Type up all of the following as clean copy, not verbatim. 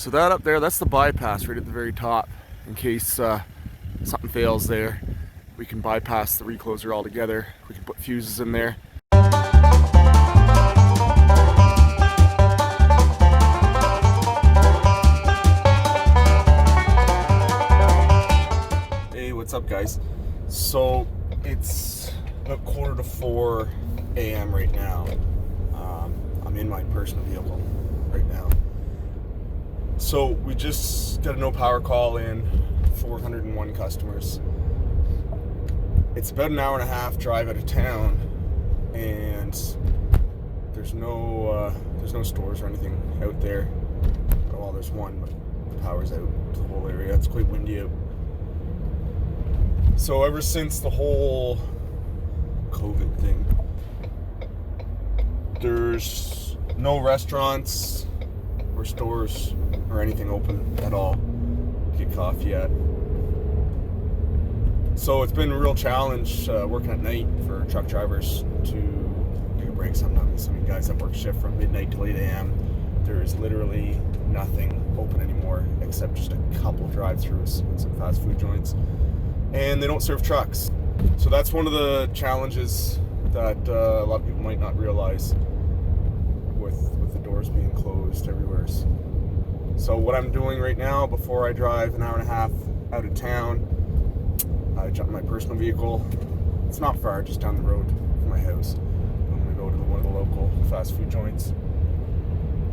So that up there, that's the bypass right at the very top. In case something fails there, we can bypass the recloser altogether. We can put fuses in there. Hey, what's up guys? So it's about 3:45 a.m. right now. I'm in my personal vehicle right now. So we just got a no power call in, 401 customers. It's about an hour and a half drive out of town, and there's no stores or anything out there. Well, there's one, but the power's out to the whole area. It's quite windy out. So ever since the whole COVID thing, there's no restaurants or stores or anything open at all to get coffee at. So it's been a real challenge working at night for truck drivers to take a break sometimes. I mean, guys that work shift from midnight to 8 a.m. There is literally nothing open anymore except just a couple drive-thrus and some fast food joints. And they don't serve trucks. So that's one of the challenges that a lot of people might not realize with the doors being closed everywhere. So what I'm doing right now, before I drive an hour and a half out of town, I jump in my personal vehicle. It's not far, just down the road from my house. I'm gonna go to one of the local fast food joints,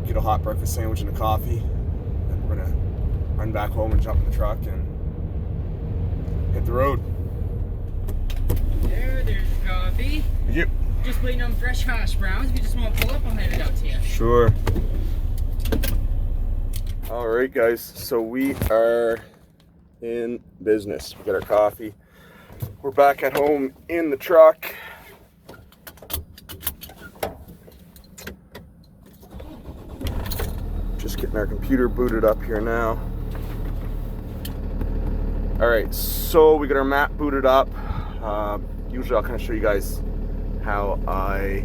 get a hot breakfast sandwich and a coffee, and we're gonna run back home and jump in the truck and hit the road. There's your coffee. Yep. Just waiting on fresh hash browns. If you just want to pull up, I'll hand it out to you. Sure. All right, guys. So we are in business. We got our coffee. We're back at home in the truck. Just getting our computer booted up here now. All right, so we got our map booted up. Usually I'll kind of show you guys how I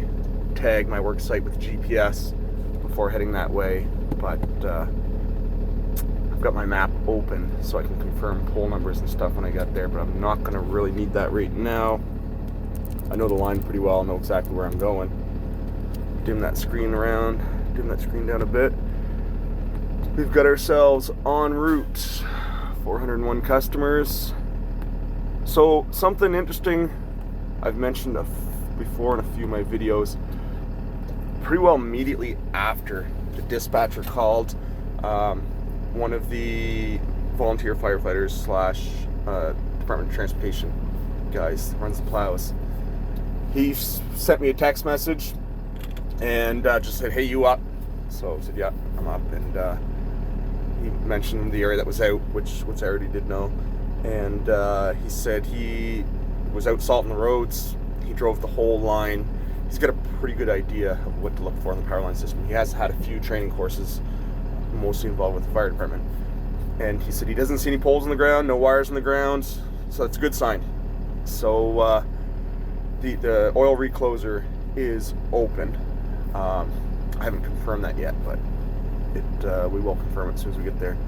tag my work site with GPS before heading that way, but I've got my map open so I can confirm pole numbers and stuff when I get there, but I'm not going to really need that right now. I know the line pretty well, I know exactly where I'm going. Dim that screen around, dim that screen down a bit. We've got ourselves en route. 401 customers. So something interesting I've mentioned before in a few of my videos, pretty well immediately after the dispatcher called, one of the volunteer firefighters slash Department of Transportation guys that runs the plows, he sent me a text message and just said, hey, you up? So I said, yeah, I'm up. And he mentioned the area that was out, which I already did know. And he said he was out salting the roads. He drove the whole line. He's got a pretty good idea of what to look for in the power line system. He has had a few training courses, mostly involved with the fire department. And he said he doesn't see any poles in the ground, no wires in the ground, so that's a good sign. So the oil recloser is open. I haven't confirmed that yet, but we will confirm it as soon as we get there.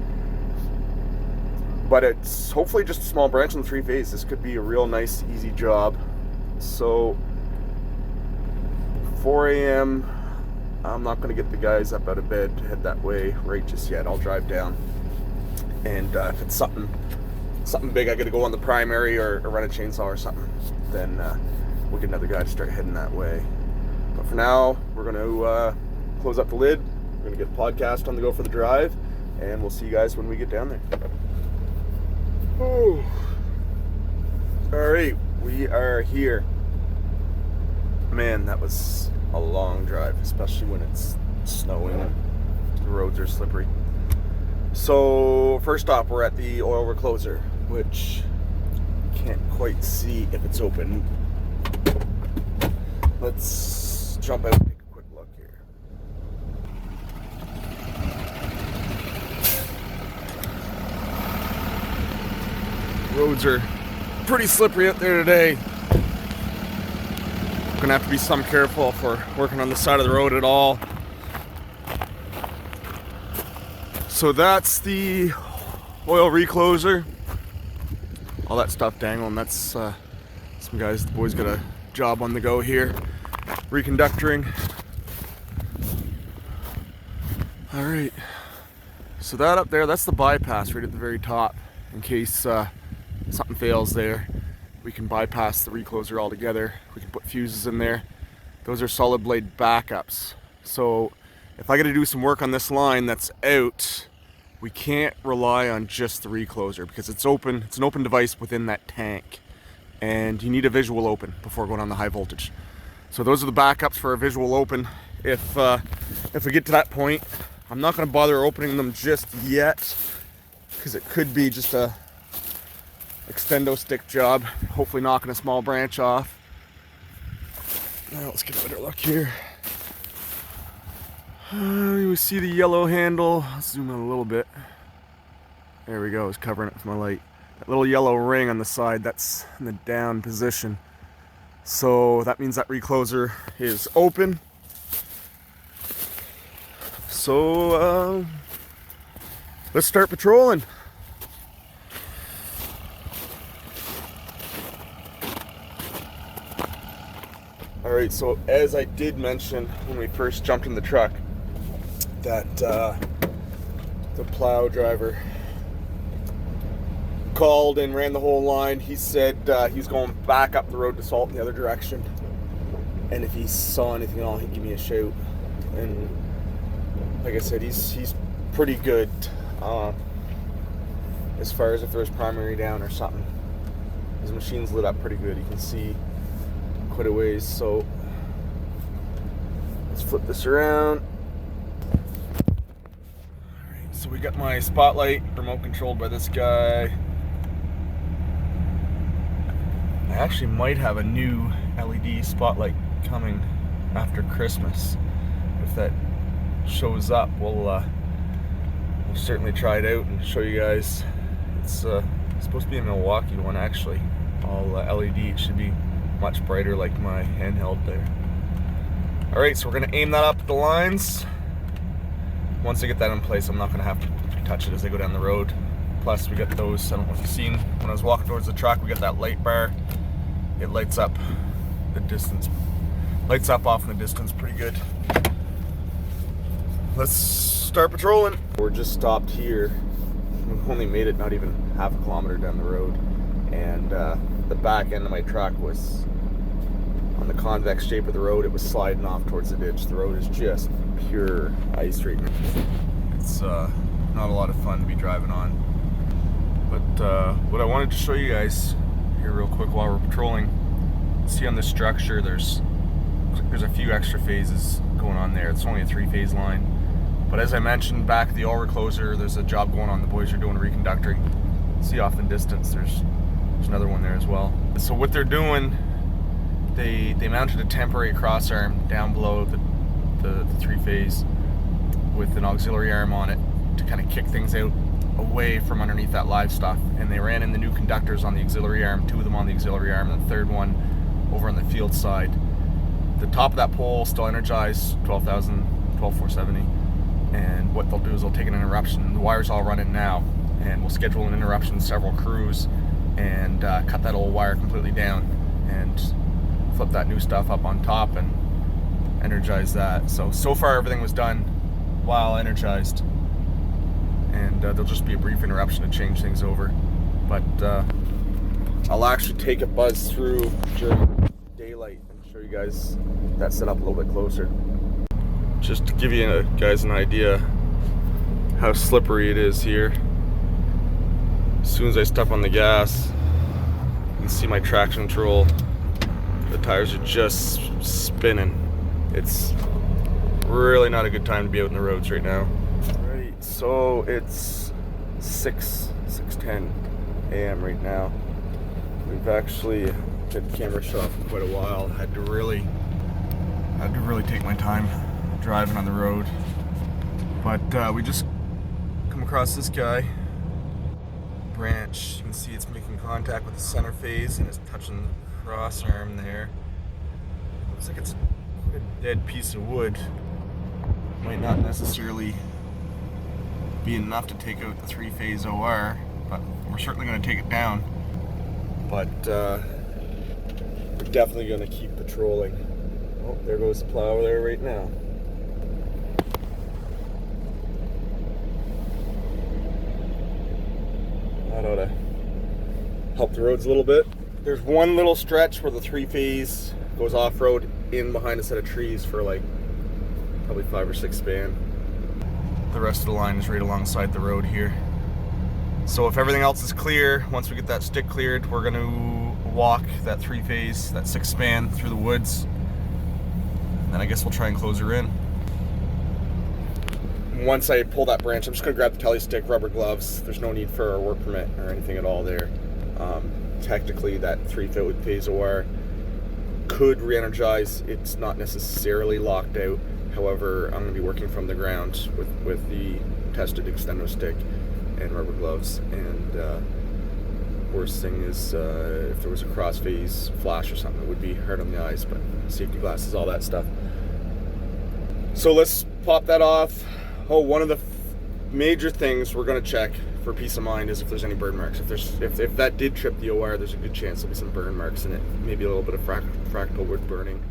But it's hopefully just a small branch on the 3-phase. This could be a real nice, easy job. So 4 a.m. I'm not going to get the guys up out of bed to head that way right just yet. I'll drive down, and if it's something big, I got to go on the primary or run a chainsaw or something, then we'll get another guy to start heading that way. But for now, we're going to close up the lid. We're going to get a podcast on the go for the drive, and we'll see you guys when we get down there. Oh. All right, we are here. Man, that was a long drive, especially when it's snowing and the roads are slippery. So first stop, we're at the oil recloser, which you can't quite see if it's open. Let's jump out and take a quick look here. Roads are pretty slippery out there today. Gonna have to be some careful if we're working on the side of the road at all. So that's the oil recloser. All that stuff dangling. That's some guys, the boys got a job on the go here. Reconductoring. All right. So that up there, that's the bypass right at the very top. In case something fails there, we can bypass the recloser altogether. We can put fuses in there. Those are solid blade backups. So if I got to do some work on this line that's out, we can't rely on just the recloser because it's open. It's an open device within that tank, and you need a visual open before going on the high voltage. So those are the backups for a visual open. If we get to that point, I'm not going to bother opening them just yet because it could be just a extendo stick job, hopefully knocking a small branch off. Now let's get a better look here. We see the yellow handle. Let's zoom in a little bit. There we go, it's covering it with my light. That little yellow ring on the side, that's in the down position. So that means that recloser is open. So let's start patrolling. Alright, so as I did mention when we first jumped in the truck, that the plow driver called and ran the whole line. He said he's going back up the road to Salt in the other direction, and if he saw anything at all, he'd give me a shout. And like I said, he's pretty good as far as if there was primary down or something. His machine's lit up pretty good. You can see quite a ways. So let's flip this around. Alright, so we got my spotlight remote controlled by this guy. I actually might have a new LED spotlight coming after Christmas. If that shows up, we'll certainly try it out and show you guys. It's supposed to be a Milwaukee one, actually, all LED. It should be much brighter like my handheld there. Alright, so we're going to aim that up at the lines. Once I get that in place, I'm not going to have to touch it as I go down the road. Plus we got those, I don't know if you've seen, when I was walking towards the truck, we got that light bar. It lights up the distance, lights up off in the distance pretty good. Let's start patrolling. We're just stopped here. We've only made it not even half a kilometer down the road, and the back end of my truck was on the convex shape of the road. It was sliding off towards the ditch. The road is just pure ice right now. It's not a lot of fun to be driving on. But what I wanted to show you guys here real quick while we're patrolling, see on this structure there's a few extra phases going on there. It's only a 3-phase line. But as I mentioned back at the oil recloser, there's a job going on. The boys are doing reconductoring. See off in the distance there's another one there as well. So what they're doing, they mounted a temporary cross arm down below the 3-phase with an auxiliary arm on it to kind of kick things out away from underneath that live stuff. And they ran in the new conductors on the auxiliary arm, 2 of them on the auxiliary arm, and the third one over on the field side. The top of that pole still energized, 12,470. And what they'll do is they'll take an interruption. The wires all run in now, and we'll schedule an interruption, several crews, and cut that old wire completely down and flip that new stuff up on top and energize that. So far everything was done while energized, and there'll just be a brief interruption to change things over. But I'll actually take a buzz through during daylight and show you guys that set up a little bit closer. Just to give you guys an idea how slippery it is here. As soon as I step on the gas, you can see my traction control. The tires are just spinning. It's really not a good time to be out in the roads right now. Right, so it's 6:10 a.m. right now. We've actually had the camera shut off for quite a while. I had to really take my time driving on the road, but we just come across this guy branch. You can see it's making contact with the center phase and it's touching the cross arm there. Looks like it's a dead piece of wood. Might not necessarily be enough to take out the 3-phase OR, but we're certainly going to take it down. But we're definitely going to keep patrolling. Oh, there goes the plow there right now. That ought to help the roads a little bit. There's one little stretch where the 3-phase goes off-road in behind a set of trees for like probably 5 or 6 span. The rest of the line is right alongside the road here. So if everything else is clear, once we get that stick cleared, we're gonna walk that 3-phase, that 6 span through the woods. Then I guess we'll try and close her in. Once I pull that branch, I'm just gonna grab the tele stick, rubber gloves. There's no need for a work permit or anything at all there. Technically that 3-phase OR could re-energize. It's not necessarily locked out. However, I'm going to be working from the ground with the tested extendo stick and rubber gloves. And worst thing is if there was a cross-phase flash or something, it would be hard on the eyes, but safety glasses, all that stuff. So let's pop that off. Oh, one of the major things we're going to check for peace of mind is if there's any burn marks. If that did trip the OR, there's a good chance there'll be some burn marks in it. Maybe a little bit of fractal wood burning.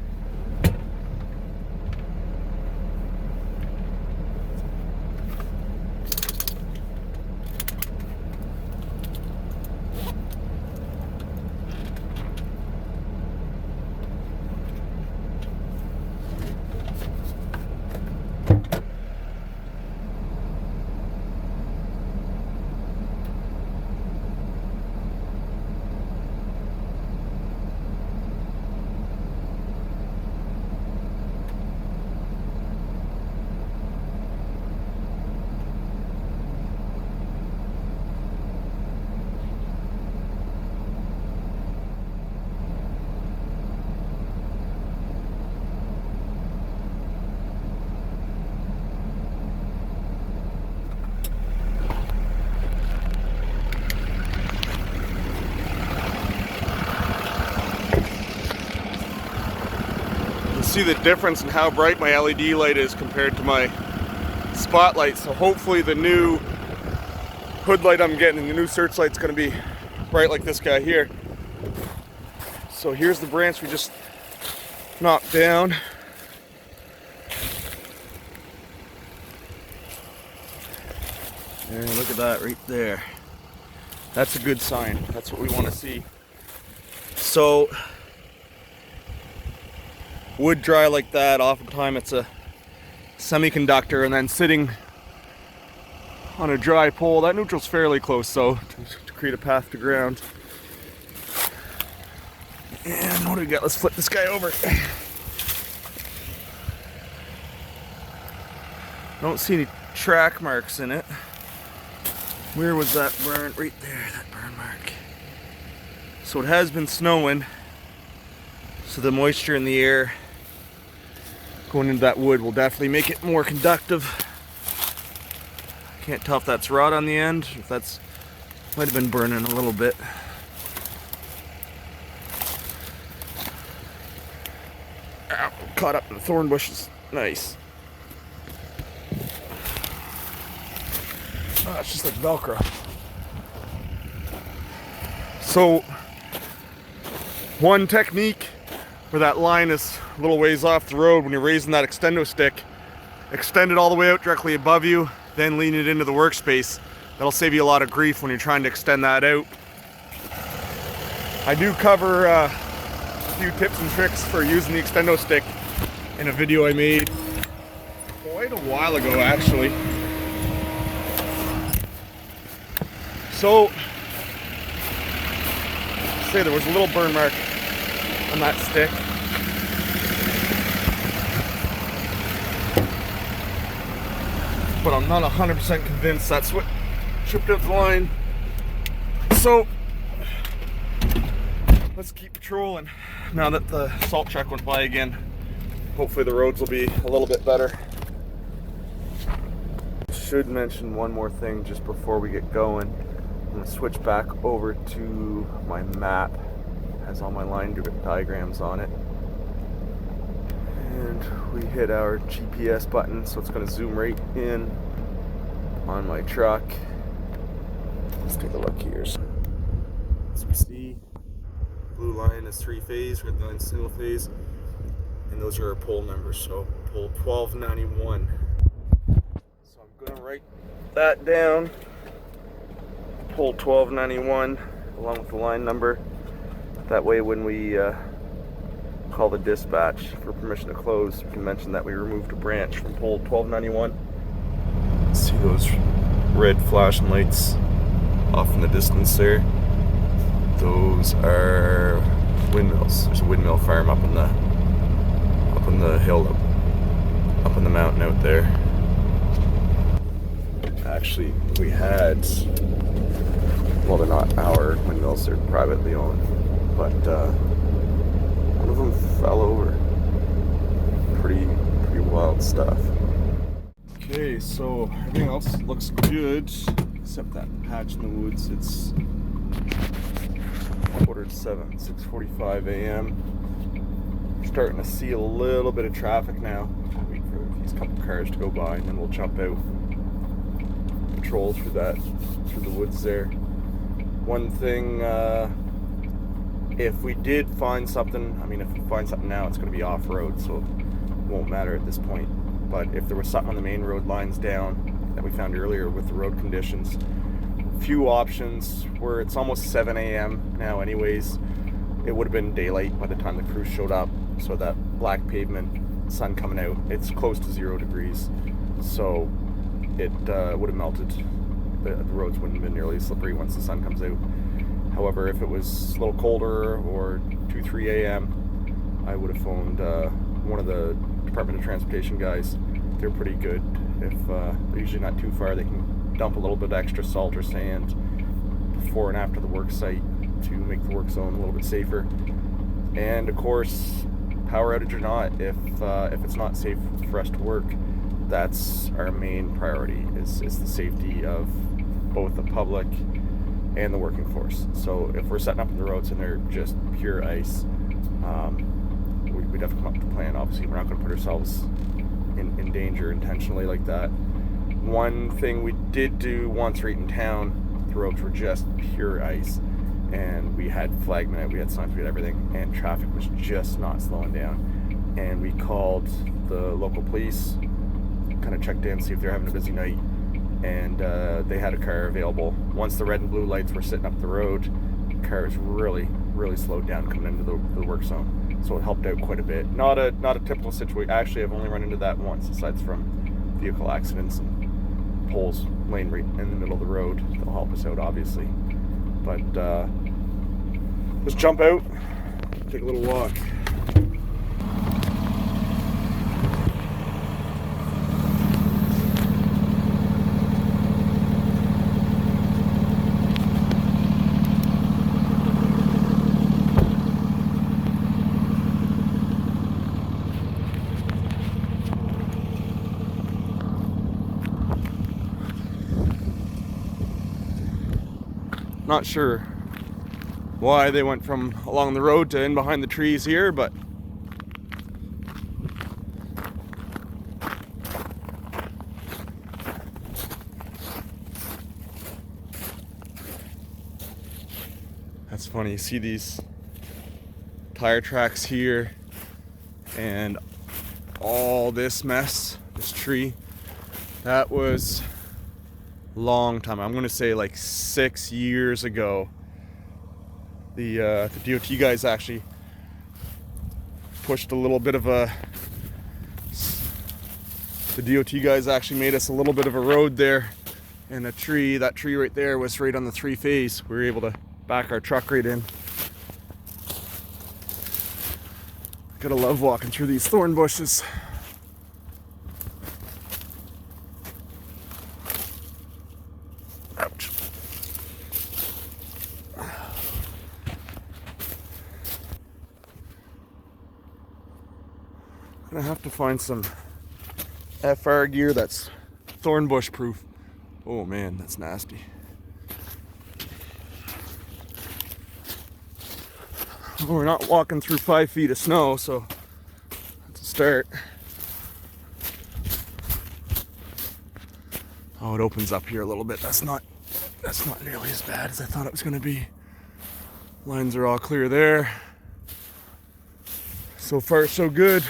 See the difference in how bright my LED light is compared to my spotlight. So hopefully the new hood light I'm getting and the new search light's going to be bright like this guy here. So here's the branch we just knocked down. And look at that right there. That's a good sign. That's what we want to see. So wood dry like that, oftentimes it's a semiconductor, and then sitting on a dry pole, that neutral's fairly close, so to create a path to ground. And what do we got? Let's flip this guy over. Don't see any track marks in it. Where was that burn? Right there, that burn mark. So it has been snowing, so the moisture in the air going into that wood will definitely make it more conductive. Can't tell if that's rot on the end, if that's might have been burning a little bit. Ow, caught up in the thorn bushes. Nice. Oh, it's just like Velcro. So, one technique where that line is a little ways off the road, when you're raising that extendo stick, extend it all the way out directly above you, then lean it into the workspace. That'll save you a lot of grief when you're trying to extend that out. I do cover a few tips and tricks for using the extendo stick in a video I made quite a while ago, actually. So, say there was a little burn mark on that stick. But I'm not 100% convinced that's what tripped up the line. So, let's keep patrolling. Now that the salt truck went by again, hopefully the roads will be a little bit better. Should mention one more thing just before we get going. I'm going to switch back over to my map. It has all my line diagrams on it. And we hit our GPS button, so it's going to zoom right in on my truck. Let's take a look here. So we see blue line is 3-phase, red line single phase, and those are our pole numbers. So pole 1291. So I'm gonna write that down. Pole 1291 along with the line number. That way when we call the dispatch for permission to close, we can mention that we removed a branch from pole 1291. See those red flashing lights off in the distance there? Those are windmills. There's a windmill farm up on the hill, up on the mountain out there. Actually, we had, well, they're not our windmills, they're privately owned, but one of them fell over. Pretty wild stuff. Okay, so everything else looks good except that patch in the woods. It's 6:45, 6:45 a.m. We're starting to see a little bit of traffic now. I'll wait for these couple cars to go by, and then we'll jump out. Patrol through the woods there. One thing, if we did find something, I mean, if we find something now, it's going to be off-road, so it won't matter at this point. But if there was something on the main road lines down that we found earlier with the road conditions, few options where it's almost 7 a.m. now anyways. It would have been daylight by the time the crew showed up, so that black pavement, sun coming out, it's close to 0 degrees, so it would have melted. The roads wouldn't have been nearly as slippery once the sun comes out. However, if it was a little colder or 2-3 a.m., I would have phoned one of the Department of Transportation guys. They're pretty good. If they're usually not too far, they can dump a little bit extra salt or sand before and after the work site to make the work zone a little bit safer. And of course, power outage or not, if it's not safe for us to work, that's our main priority, is the safety of both the public and the working force. So if we're setting up on the roads and they're just pure ice, we'd have to come up with a plan. Obviously, we're not going to put ourselves in danger intentionally like that. One thing we did do once right in town, the roads were just pure ice, and we had flagmen out, we had signs, we had everything, and traffic was just not slowing down. And we called the local police, kind of checked in, see if they're having a busy night, and they had a car available. Once the red and blue lights were sitting up the road, cars really slowed down coming into the work zone. So it helped out quite a bit. Not a typical situation. Actually, I've only run into that once, aside from vehicle accidents and poles laying right in the middle of the road. They'll help us out, obviously. But let's jump out, take a little walk. Not sure why they went from along the road to in behind the trees here, but that's funny. You see these tire tracks here and all this mess, this tree. That was long time. I'm gonna say like 6 years ago. The DOT guys actually pushed a little bit of a. The DOT guys actually made us a little bit of a road there, and that tree right there was right on the 3-phase. We were able to back our truck right in. Gotta love walking through these thorn bushes. Ouch. Gonna have to find some FR gear that's thorn bush proof. Oh man, that's nasty. Well, we're not walking through 5 feet of snow, so that's a start. Oh, it opens up here a little bit. That's not nearly as bad as I thought it was going to be. Lines are all clear there. So far, so good.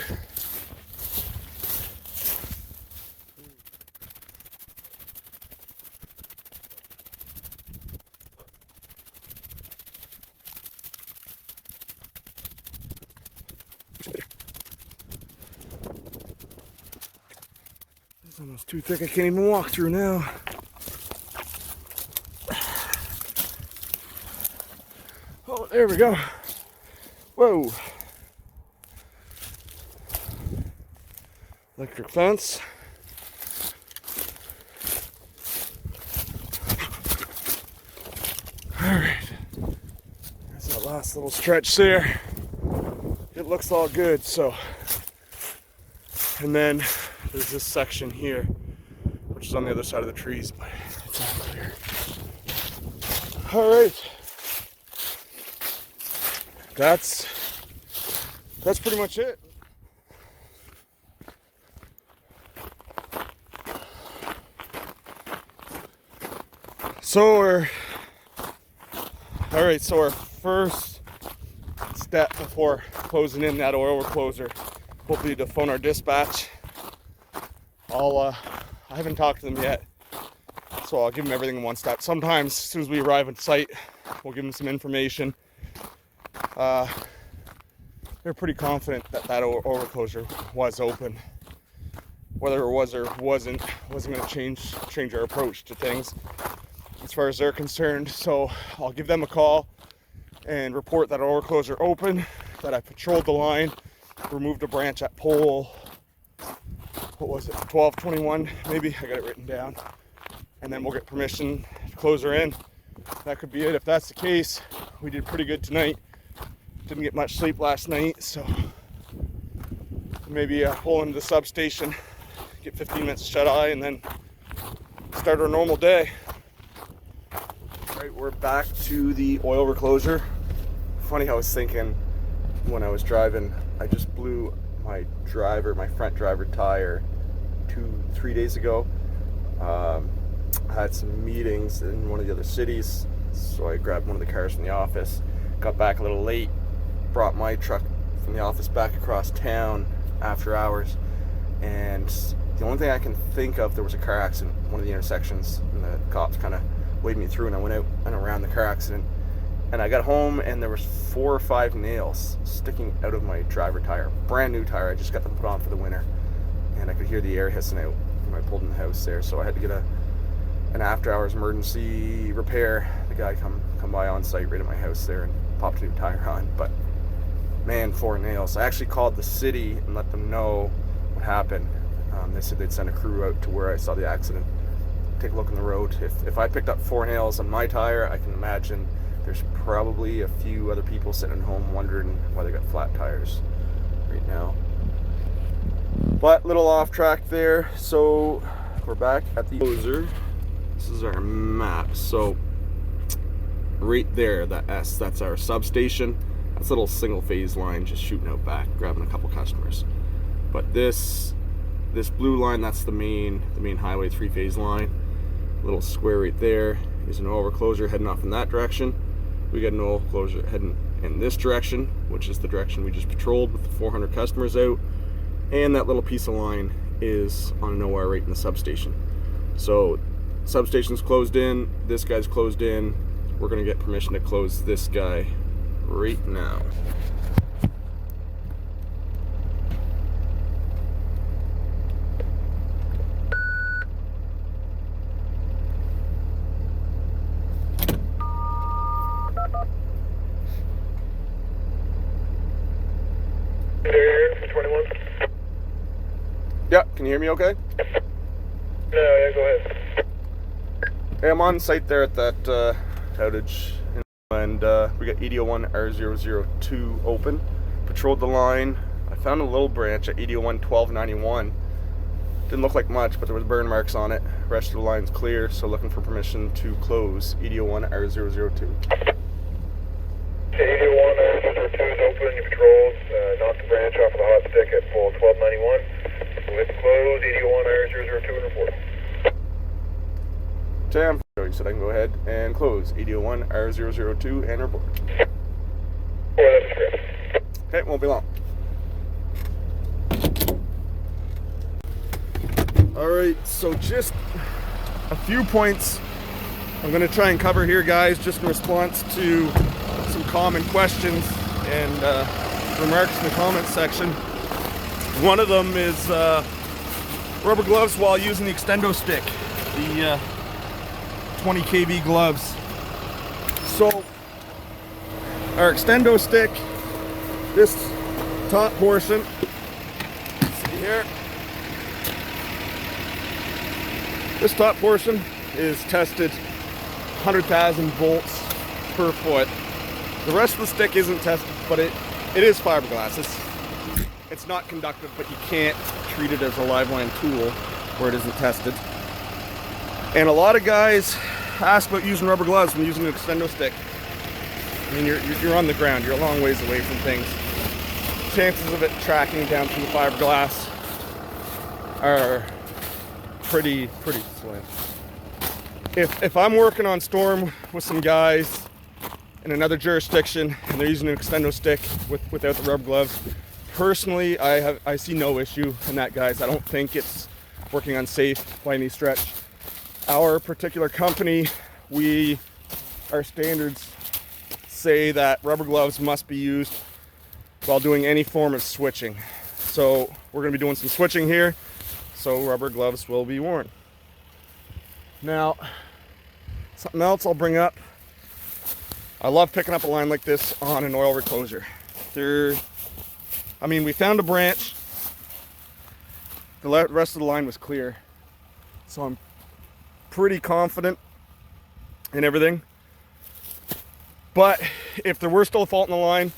It's almost too thick. I can't even walk through now. Oh, there we go. Whoa. Electric fence. All right. That's that last little stretch there. It looks all good, so. And then there's this section here, which is on the other side of the trees, but it's all clear. All right. That's pretty much it. So so our first step before closing in that oil recloser will be to phone our dispatch. I haven't talked to them yet, so I'll give them everything in one step. Sometimes as soon as we arrive at site, we'll give them some information. They're pretty confident that oil recloser was open. Whether it was or wasn't going to change our approach to things as far as they're concerned. So I'll give them a call and report that our oil recloser open, that I patrolled the line, removed a branch at pole, what was it, 1221 maybe, I got it written down, and then we'll get permission to close her in. That could be it. If that's the case, we did pretty good tonight. Didn't get much sleep last night, so maybe pull into the substation, get 15 minutes of shut-eye, and then start our normal day. All right, we're back to the oil recloser. Funny, I was thinking when I was driving, I just blew my front driver tire 2-3 days ago. I had some meetings in one of the other cities, so I grabbed one of the cars from the office, got back a little late, brought my truck from the office back across town after hours, and the only thing I can think of, there was a car accident in one of the intersections, and the cops kind of waved me through, and I went out and around the car accident, and I got home and there was 4 or 5 nails sticking out of my driver tire. Brand new tire, I just got them put on for the winter, and I could hear the air hissing out when I pulled in the house there, so I had to get an after hours emergency repair. The guy come by on site right at my house there and popped a new tire on. But man, 4 nails. I actually called the city and let them know what happened. They said they'd send a crew out to where I saw the accident, take a look on the road. If I picked up 4 nails on my tire, I can imagine there's probably a few other people sitting at home wondering why they got flat tires right now. But little off track there. So we're back at the closer. This is our map. So right there, that S, that's our substation. That's a little single phase line just shooting out back, grabbing a couple customers. But this blue line, that's the main highway 3-phase line. Little square right there is an oil recloser heading off in that direction. We got an oil recloser heading in this direction, which is the direction we just patrolled with the 400 customers out. And that little piece of line is on nowhere right in the substation. So substation's closed in, this guy's closed in. We're gonna get permission to close this guy right now. Yeah, can you hear me okay? No, yeah, go ahead. Hey, I'm on site there at that outage, and we got 801 R002 open. Patrolled the line. I found a little branch at 801 1291. Didn't look like much, but there was burn marks on it. Rest of the line's clear, so looking for permission to close 801 R002. 801 R002 is open. You patrolled, knocked the branch off of the hot stick at pole 1291. Let's close 801 R002 and report. Tam. So you said I can go ahead and close 8001 R002 and report. Okay, won't be long. Alright, so just a few points I'm going to try and cover here, guys, just in response to some common questions and remarks in the comments section. One of them is rubber gloves while using the extendo stick, the 20 kb gloves. So our extendo stick, this top portion, see here, this top portion is tested 100,000 volts per foot. The rest of the stick isn't tested, but it is fiberglass. It's not conductive, but you can't treat it as a live line tool where it isn't tested. And a lot of guys ask about using rubber gloves when using an extendo stick. I mean, you're on the ground, you're a long ways away from things. Chances of it tracking down through the fiberglass are pretty slim. If I'm working on storm with some guys in another jurisdiction and they're using an extendo stick without the rubber gloves, personally I see no issue in that, guys. I don't think it's working unsafe by any stretch. Our particular company, our standards say that rubber gloves must be used while doing any form of switching. So we're going to be doing some switching here, so rubber gloves will be worn. Now, something else I'll bring up. I love picking up a line like this on an oil recloser. We found a branch. The rest of the line was clear. So I'm pretty confident in everything. But if there were still a fault in the line,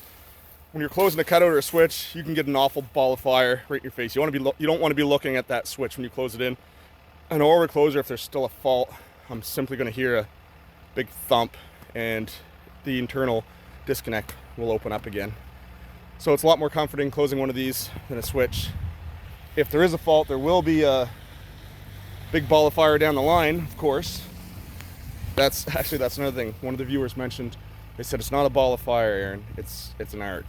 when you're closing a cutout or a switch, you can get an awful ball of fire right in your face. You don't want to be looking at that switch when you close it in. An oil recloser, if there's still a fault, I'm simply going to hear a big thump and the internal disconnect will open up again. So it's a lot more comforting closing one of these than a switch. If there is a fault, there will be a big ball of fire down the line, of course. That's another thing. One of the viewers mentioned, they said it's not a ball of fire, Aaron, it's an arc.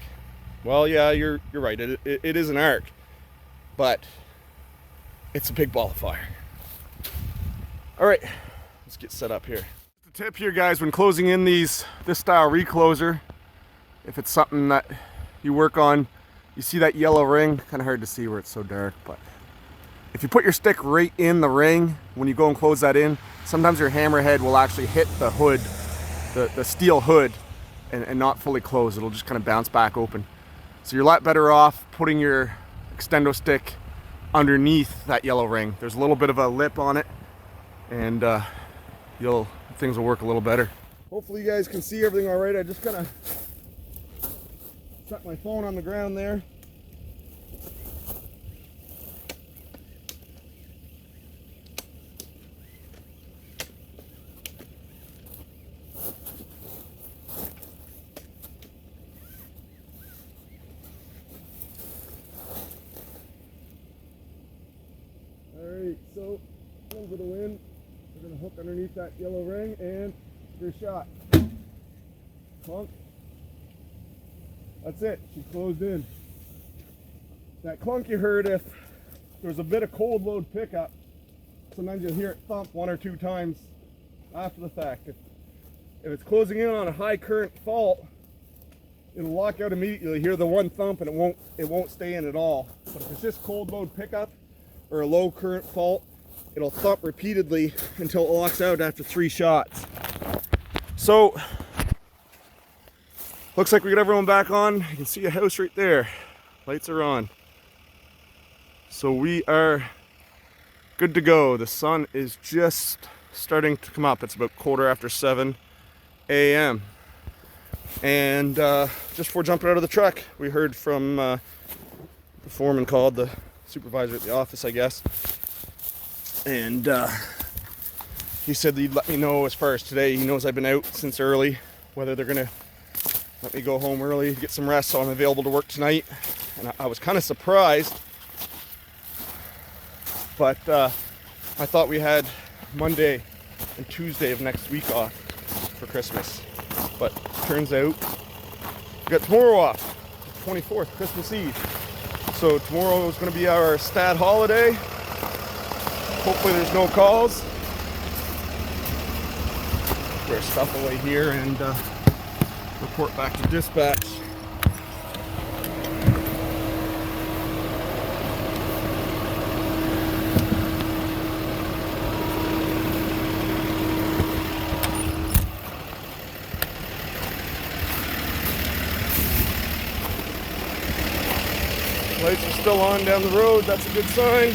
Well, yeah, you're right, it is an arc, but it's a big ball of fire. All right, let's get set up here. The tip here, guys, when closing in this style recloser, if it's something that you work on, you see that yellow ring, kind of hard to see where it's so dark, but if you put your stick right in the ring, when you go and close that in, sometimes your hammerhead will actually hit the hood, the steel hood, and not fully close. It'll just kind of bounce back open. So you're a lot better off putting your extendo stick underneath that yellow ring. There's a little bit of a lip on it, and things will work a little better. Hopefully you guys can see everything all right. I just kind of set my phone on the ground there. Alright, so over the wind, we're going to hook underneath that yellow ring and your shot. Clunk. That's it, she's closed in. That clunk you heard, if there's a bit of cold load pickup, sometimes you'll hear it thump 1 or 2 times after the fact. If it's closing in on a high current fault, it'll lock out immediately. You'll hear the one thump and it won't stay in at all. But if it's just cold load pickup or a low current fault, it'll thump repeatedly until it locks out after 3 shots. So, looks like we got everyone back on. You can see a house right there. Lights are on. So we are good to go. The sun is just starting to come up. It's about 7:15 a.m. And just before jumping out of the truck, we heard from the foreman called, the supervisor at the office, I guess. And he said that he'd let me know as far as today. He knows I've been out since early, whether they're gonna let me go home early to get some rest so I'm available to work tonight. And I was kind of surprised, but I thought we had Monday and Tuesday of next week off for Christmas. But turns out we got tomorrow off, the 24th, Christmas Eve. So tomorrow is going to be our stat holiday. Hopefully there's no calls. Put our stuff away here and report back to dispatch. Lights are still on down the road, that's a good sign.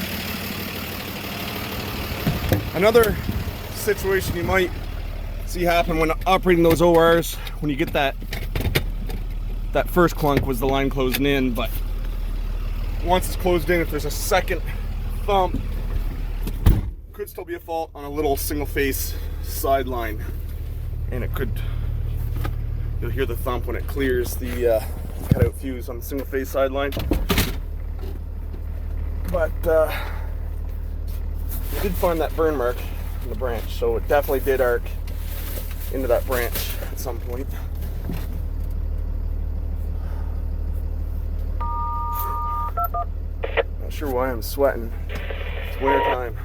Another situation you might see happen when operating those ORs, when you get that first clunk was the line closing in, but once it's closed in, if there's a second thump, could still be a fault on a little single phase sideline, and it could, you'll hear the thump when it clears the cutout fuse on the single phase sideline. But we did find that burn mark in the branch, so it definitely did arc into that branch at some point. Not sure why I'm sweating. It's winter time.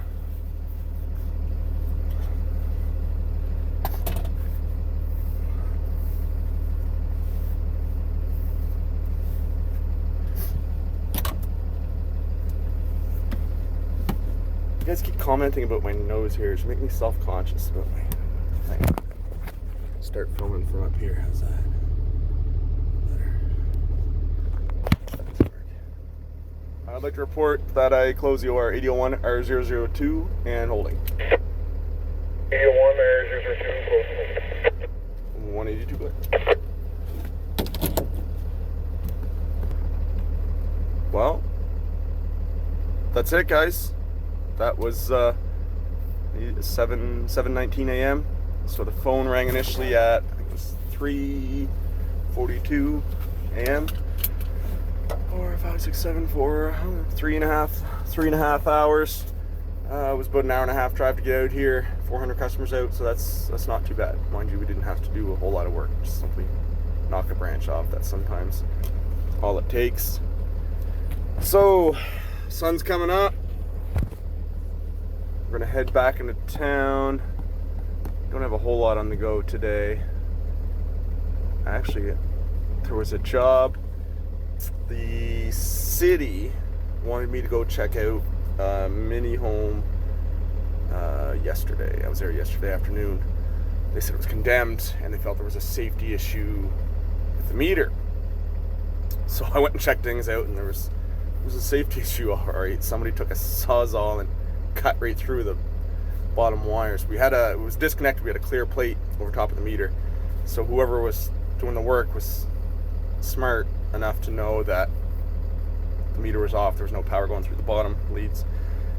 You guys keep commenting about my nose hairs. You make me self-conscious about my thing. Start filming from up here. How's that? Better. I'd like to report that I closed the OR 801 R002 and holding. 801 R002 close. 182 good. Well, that's it, guys. That was 7:19 a.m. So the phone rang initially at, I think it was 3:42 a.m. 4, 5, 6, 7, 4, 3.5 hours. It was about an hour and a half drive to get out here. 400 customers out, so that's not too bad. Mind you, we didn't have to do a whole lot of work. Just simply knock a branch off. That's sometimes all it takes. So, sun's coming up. We're gonna head back into town. Don't have a whole lot on the go today. Actually, there was a job. The city wanted me to go check out a mini home yesterday. I was there yesterday afternoon. They said it was condemned and they felt there was a safety issue with the meter. So I went and checked things out, and there was a safety issue, all right. Somebody took a sawzall and cut right through the bottom wires. It was disconnected. We had a clear plate over top of the meter. So whoever was doing the work was smart enough to know that the meter was off. There was no power going through the bottom leads.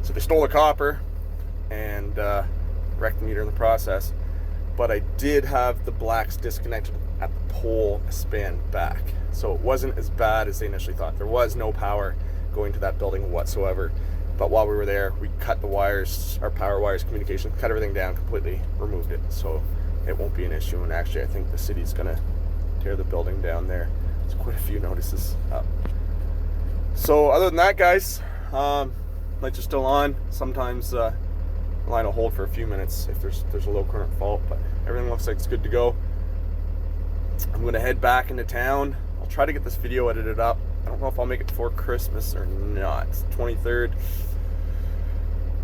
So they stole the copper and wrecked the meter in the process. But I did have the blacks disconnected at the pole a span back. So it wasn't as bad as they initially thought. There was no power going to that building whatsoever. But while we were there, we cut the wires, our power wires, communication, cut everything down, completely removed it. So it won't be an issue. And actually, I think the city's gonna tear the building down there. There's quite a few notices up. So other than that, guys, lights are still on. Sometimes the line will hold for a few minutes if there's a low current fault, but everything looks like it's good to go. I'm gonna head back into town. I'll try to get this video edited up. I don't know if I'll make it before Christmas or not. It's the 23rd.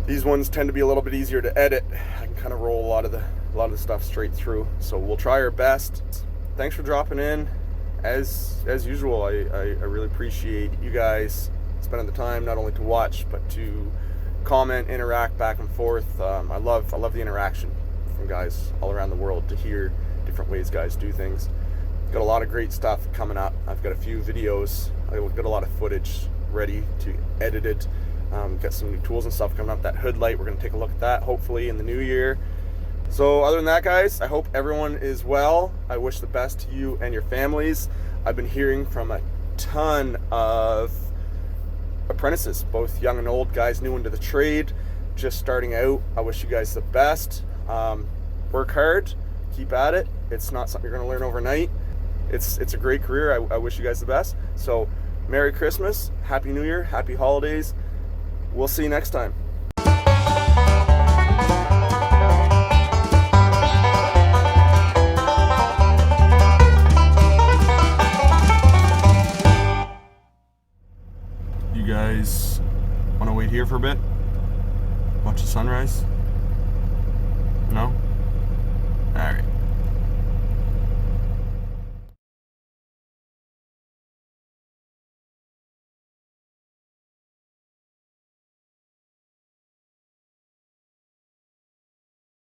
These ones tend to be a little bit easier to edit. I can kind of roll a lot of the stuff straight through. So we'll try our best. Thanks for dropping in. As usual, I really appreciate you guys spending the time not only to watch but to comment, interact back and forth. I love the interaction from guys all around the world, to hear different ways guys do things. Got a lot of great stuff coming up. I've got a few videos. I've got a lot of footage ready to edit it. Got some new tools and stuff coming up. That hood light, we're going to take a look at that hopefully in the new year. So other than that, guys, I hope everyone is well. I wish the best to you and your families. I've been hearing from a ton of apprentices, both young and old, guys new into the trade, just starting out. I wish you guys the best. Work hard, keep at it. It's not something you're going to learn overnight. It's a great career. I wish you guys the best. So Merry Christmas, Happy New Year, Happy Holidays. We'll see you next time. You guys want to wait here for a bit? Watch the sunrise? No? All right.